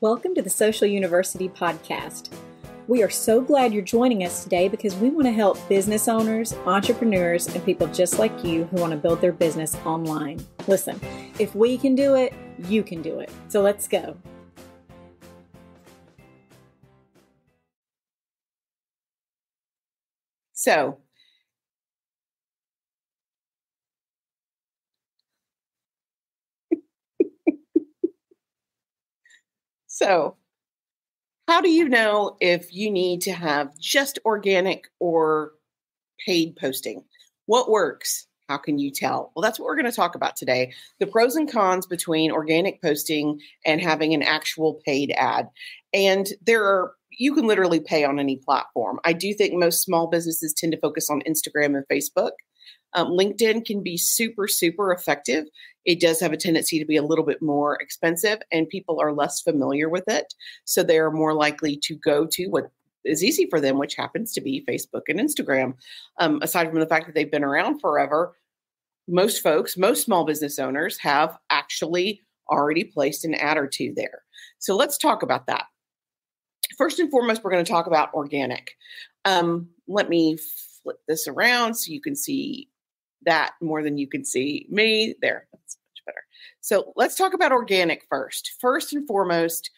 Welcome to the Social University Podcast. We are so glad you're joining us today because we want to help business owners, entrepreneurs, and people just like you who want to build their business online. Listen, if we can do it, you can do it. So let's go. So, how do you know if you need to have just organic or paid posting? What works? How can you tell? Well, that's what we're going to talk about today. The pros and cons between organic posting and having an actual paid ad. And you can literally pay on any platform. I do think most small businesses tend to focus on Instagram and Facebook. LinkedIn can be super, super effective. It does have a tendency to be a little bit more expensive and people are less familiar with it. So they are more likely to go to what is easy for them, which happens to be Facebook and Instagram. Aside from the fact that they've been around forever, most small business owners have actually already placed an ad or two there. So let's talk about that. First and foremost, we're going to talk about organic. Let me flip this around so you can see that more than you can see me. There, that's much better. So let's talk about organic first. First and foremost,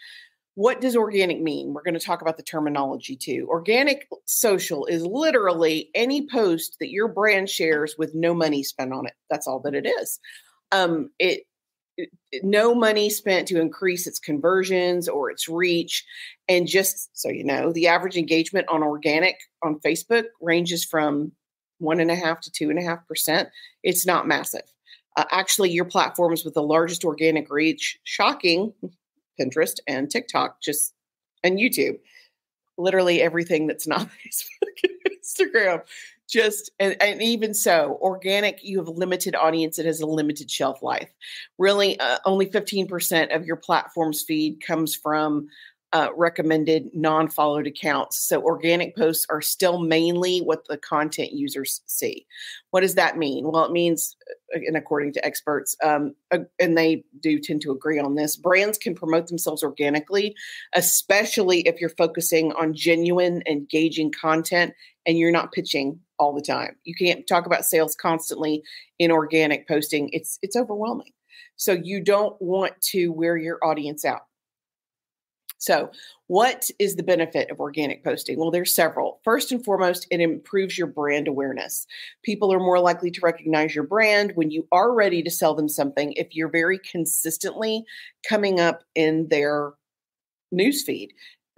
what does organic mean? We're going to talk about the terminology too. Organic social is literally any post that your brand shares with no money spent on it. That's all that it is. No money spent to increase its conversions or its reach. And just so you know, the average engagement on organic on Facebook ranges from 1.5% to 2.5%. It's not massive. Actually, your platforms with the largest organic reach, shocking, Pinterest and TikTok, and YouTube, literally everything that's not Facebook and Instagram. And even so, organic, you have a limited audience. It has a limited shelf life. Really, only 15% of your platform's feed comes from recommended non-followed accounts. So organic posts are still mainly what the content users see. What does that mean? Well, it means, and according to experts, and they do tend to agree on this, brands can promote themselves organically, especially if you're focusing on genuine, engaging content and you're not pitching all the time. You can't talk about sales constantly in organic posting. It's overwhelming. So you don't want to wear your audience out. So what is the benefit of organic posting? Well, there's several. First and foremost, it improves your brand awareness. People are more likely to recognize your brand when you are ready to sell them something if you're very consistently coming up in their newsfeed.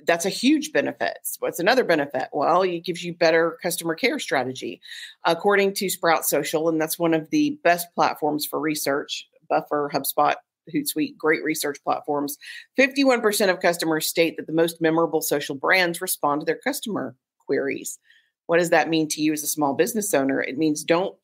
That's a huge benefit. What's another benefit? Well, it gives you better customer care strategy. According to Sprout Social, and that's one of the best platforms for research, Buffer, HubSpot, Hootsuite, great research platforms, 51% of customers state that the most memorable social brands respond to their customer queries. What does that mean to you as a small business owner? It means don't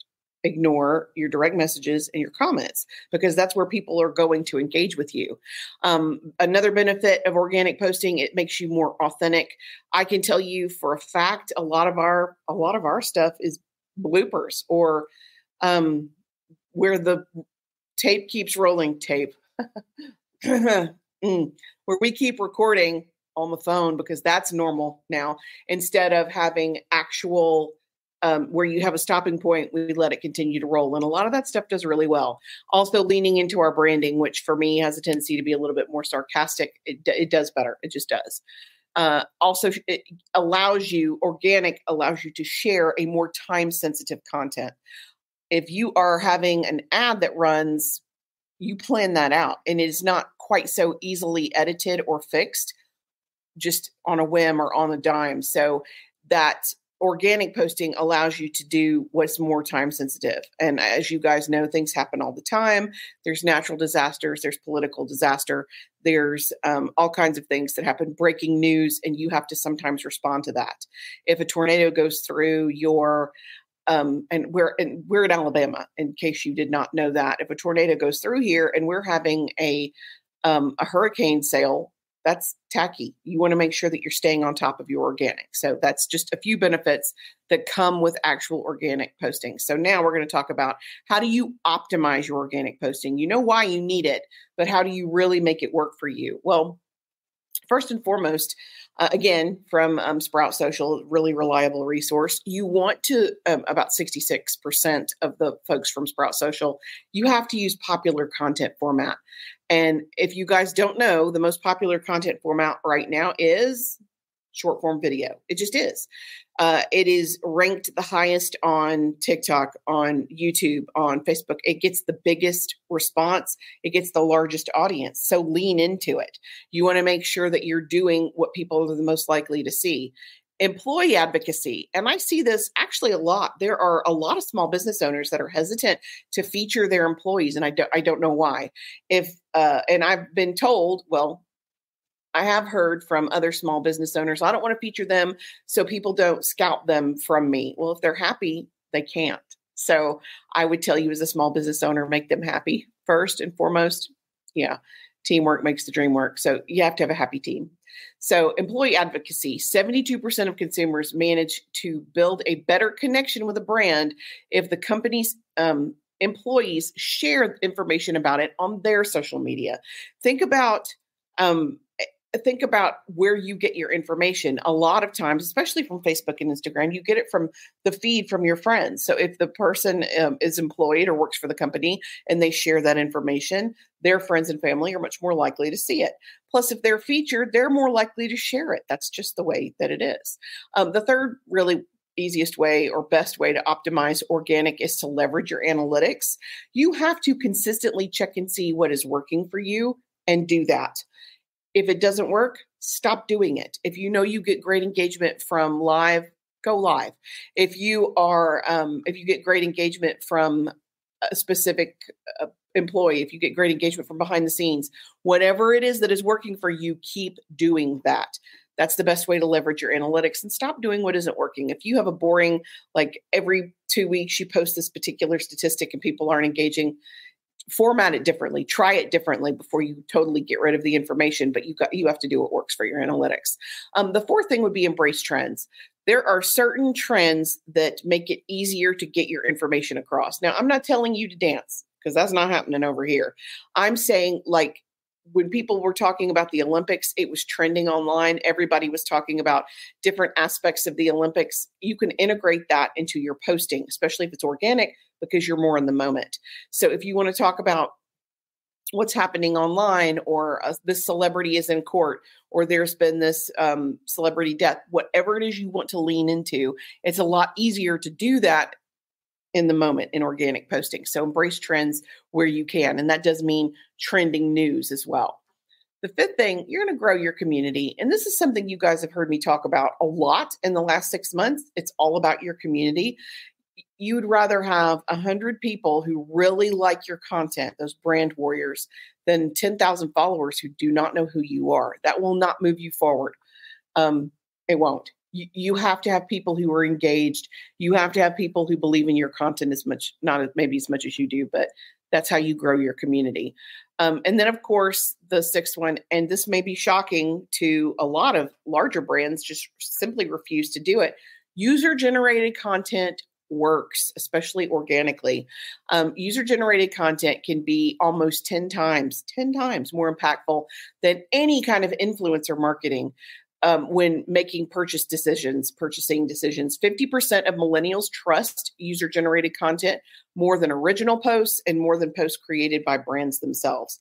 ignore your direct messages and your comments because that's where people are going to engage with you. Another benefit of organic posting, it makes you more authentic. I can tell you for a fact, a lot of our stuff is bloopers or where the tape keeps rolling, where we keep recording on the phone because that's normal now instead of having actual where you have a stopping point, we let it continue to roll. And a lot of that stuff does really well. Also leaning into our branding, which for me has a tendency to be a little bit more sarcastic. It does better. It just does. Also, organic allows you to share a more time-sensitive content. If you are having an ad that runs, you plan that out and it is not quite so easily edited or fixed just on a whim or on a dime. So that organic posting allows you to do what's more time sensitive. And as you guys know, things happen all the time. There's natural disasters, there's political disaster, there's all kinds of things that happen, breaking news, and you have to sometimes respond to that. If a tornado goes through your and we're in Alabama, in case you did not know that. If a tornado goes through here and we're having a hurricane sale, that's tacky. You want to make sure that you're staying on top of your organic. So that's just a few benefits that come with actual organic posting. So now we're going to talk about how do you optimize your organic posting? You know why you need it, but how do you really make it work for you? Well, first and foremost, again, from Sprout Social, really reliable resource. You want to, about 66% of the folks from Sprout Social, you have to use popular content format. And if you guys don't know, the most popular content format right now is short form video. It just is. It is ranked the highest on TikTok, on YouTube, on Facebook. It gets the biggest response. It gets the largest audience. So lean into it. You want to make sure that you're doing what people are the most likely to see. Employee advocacy. And I see this actually a lot. There are a lot of small business owners that are hesitant to feature their employees. And I don't know why. And I've been told, well, I have heard from other small business owners, I don't want to feature them so people don't scout them from me. Well, if they're happy, they can't. So I would tell you as a small business owner, make them happy first and foremost. Yeah, teamwork makes the dream work. So you have to have a happy team. So employee advocacy, 72% of consumers manage to build a better connection with a brand if the company's employees share information about it on their social media. Think about where you get your information. A lot of times, especially from Facebook and Instagram, you get it from the feed from your friends. So if the person is employed or works for the company and they share that information, their friends and family are much more likely to see it. Plus, if they're featured, they're more likely to share it. That's just the way that it is. The third really easiest way or best way to optimize organic is to leverage your analytics. You have to consistently check and see what is working for you and do that. If it doesn't work, stop doing it. If you know you get great engagement from live, go live. If you get great engagement from a specific employee, if you get great engagement from behind the scenes, whatever it is that is working for you, keep doing that. That's the best way to leverage your analytics and stop doing what isn't working. If you have a boring, like every 2 weeks you post this particular statistic and people aren't engaging, format it differently, try it differently before you totally get rid of the information, but you have to do what works for your analytics. The fourth thing would be embrace trends. There are certain trends that make it easier to get your information across. Now, I'm not telling you to dance because that's not happening over here. I'm saying, like, when people were talking about the Olympics, it was trending online. Everybody was talking about different aspects of the Olympics. You can integrate that into your posting, especially if it's organic, because you're more in the moment. So if you want to talk about what's happening online, or this celebrity is in court, or there's been this celebrity death, whatever it is you want to lean into, it's a lot easier to do that in the moment in organic posting. So embrace trends where you can. And that does mean trending news as well. The fifth thing, you're going to grow your community. And this is something you guys have heard me talk about a lot in the last 6 months. It's all about your community. You'd rather have 100 people who really like your content, those brand warriors, than 10,000 followers who do not know who you are. That will not move you forward. It won't. You have to have people who are engaged. You have to have people who believe in your content as much, maybe as much as you do, but that's how you grow your community. And then, of course, the sixth one, and this may be shocking to a lot of larger brands, just simply refuse to do it. User-generated content works, especially organically. User-generated content can be almost 10 times more impactful than any kind of influencer marketing. When making purchasing decisions, 50% of millennials trust user-generated content more than original posts and more than posts created by brands themselves.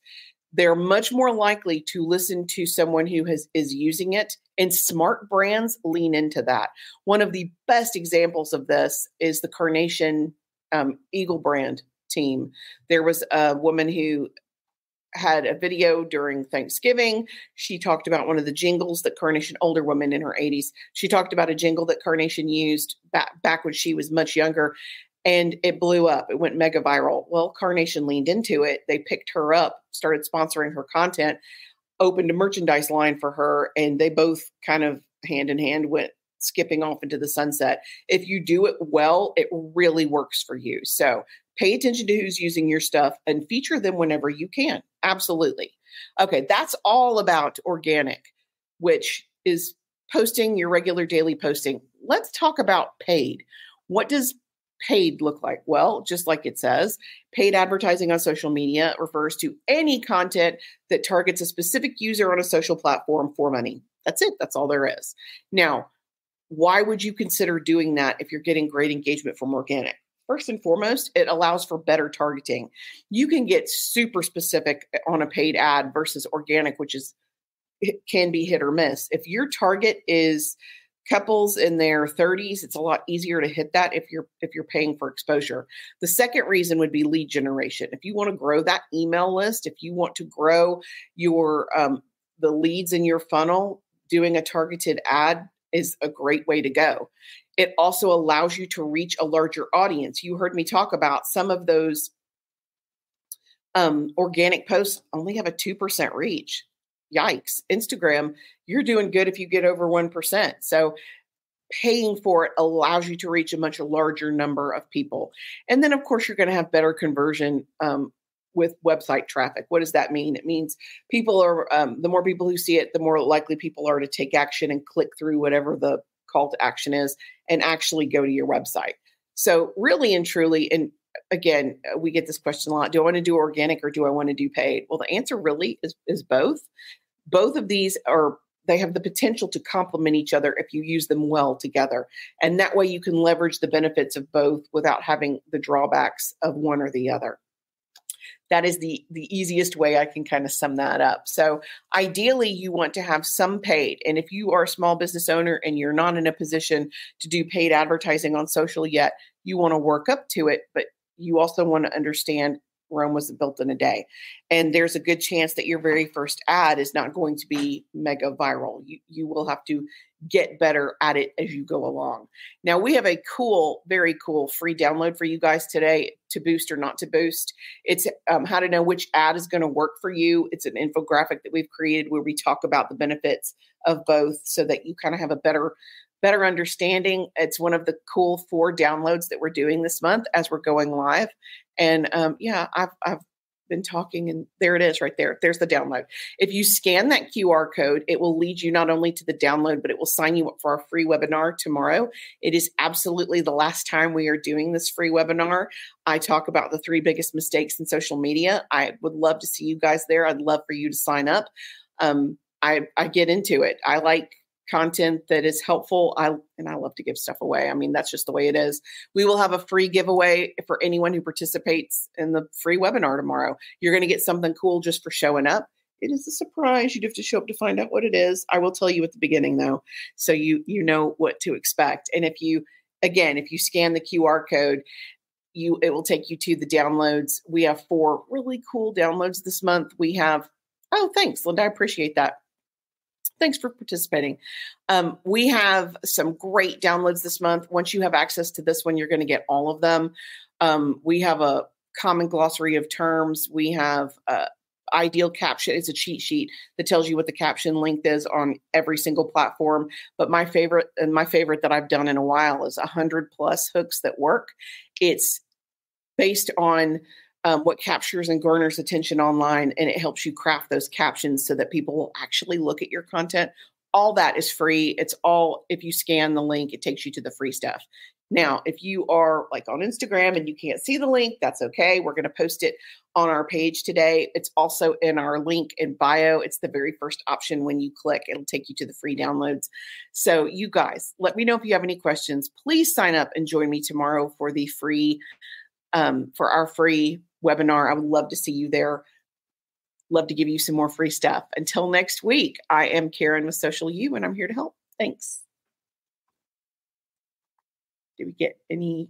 They're much more likely to listen to someone who is using it, and smart brands lean into that. One of the best examples of this is the Carnation Eagle brand team. There was a woman who had a video during Thanksgiving. She talked about one of the jingles that Carnation, older woman in her 80s, she talked about a jingle that Carnation used back when she was much younger, and it blew up. It went mega viral. Well, Carnation leaned into it. They picked her up, started sponsoring her content, opened a merchandise line for her, and they both kind of hand in hand went skipping off into the sunset. If you do it well, it really works for you. So pay attention to who's using your stuff and feature them whenever you can. Absolutely. Okay, that's all about organic, which is posting your regular daily posting. Let's talk about paid. What does paid look like? Well, just like it says, paid advertising on social media refers to any content that targets a specific user on a social platform for money. That's it. That's all there is. Now, why would you consider doing that if you're getting great engagement from organic? First and foremost, it allows for better targeting. You can get super specific on a paid ad versus organic, which can be hit or miss. If your target is couples in their 30s, it's a lot easier to hit that if you're paying for exposure. The second reason would be lead generation. If you want to grow that email list, if you want to grow your the leads in your funnel, doing a targeted ad is a great way to go. It also allows you to reach a larger audience. You heard me talk about some of those organic posts only have a 2% reach. Yikes. Instagram, you're doing good if you get over 1%. So paying for it allows you to reach a much larger number of people. And then, of course, you're going to have better conversion with website traffic. What does that mean? It means people are, the more people who see it, the more likely people are to take action and click through whatever the call to action is and actually go to your website. So really and truly, and again, we get this question a lot. Do I want to do organic or do I want to do paid? Well, the answer really is both. Both of these they have the potential to complement each other if you use them well together. And that way you can leverage the benefits of both without having the drawbacks of one or the other. That is the easiest way I can kind of sum that up. So ideally, you want to have some paid. And if you are a small business owner and you're not in a position to do paid advertising on social yet, you want to work up to it, but you also want to understand Rome wasn't built in a day. And there's a good chance that your very first ad is not going to be mega viral. You will have to get better at it as you go along. Now, we have a very cool free download for you guys today to boost or not to boost. It's how to know which ad is going to work for you. It's an infographic that we've created where we talk about the benefits of both so that you kind of have a better understanding. It's one of the cool 4 downloads that we're doing this month as we're going live. And I've been talking and there it is right there. There's the download. If you scan that QR code, it will lead you not only to the download, but it will sign you up for our free webinar tomorrow. It is absolutely the last time we are doing this free webinar. I talk about the 3 biggest mistakes in social media. I would love to see you guys there. I'd love for you to sign up. I get into it. I like content that is helpful. I love to give stuff away. I mean, that's just the way it is. We will have a free giveaway for anyone who participates in the free webinar tomorrow. You're going to get something cool just for showing up. It is a surprise. You'd have to show up to find out what it is. I will tell you at the beginning though, so you know what to expect. And if you scan the QR code, it will take you to the downloads. We have 4 really cool downloads this month. We have, thanks, Linda. I appreciate that. Thanks for participating. We have some great downloads this month. Once you have access to this one, you're going to get all of them. We have a common glossary of terms. We have ideal caption. It's a cheat sheet that tells you what the caption length is on every single platform. But my favorite that I've done in a while is 100+ hooks that work. It's based on what captures and garners attention online, and it helps you craft those captions so that people will actually look at your content. All that is free. It's all, if you scan the link, it takes you to the free stuff. Now, if you are like on Instagram and you can't see the link, that's okay. We're going to post it on our page today. It's also in our link in bio. It's the very first option when you click. It'll take you to the free downloads. So you guys, let me know if you have any questions. Please sign up and join me tomorrow for the free, for our free webinar. I would love to see you there. Love to give you some more free stuff. Until next week, I am Karen with Social U, and I'm here to help. Thanks. Did we get any?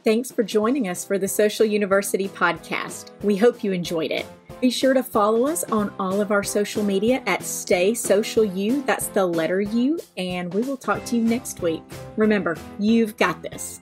Thanks for joining us for the Social University podcast. We hope you enjoyed it. Be sure to follow us on all of our social media at Stay Social U. That's the letter U, and we will talk to you next week. Remember, you've got this.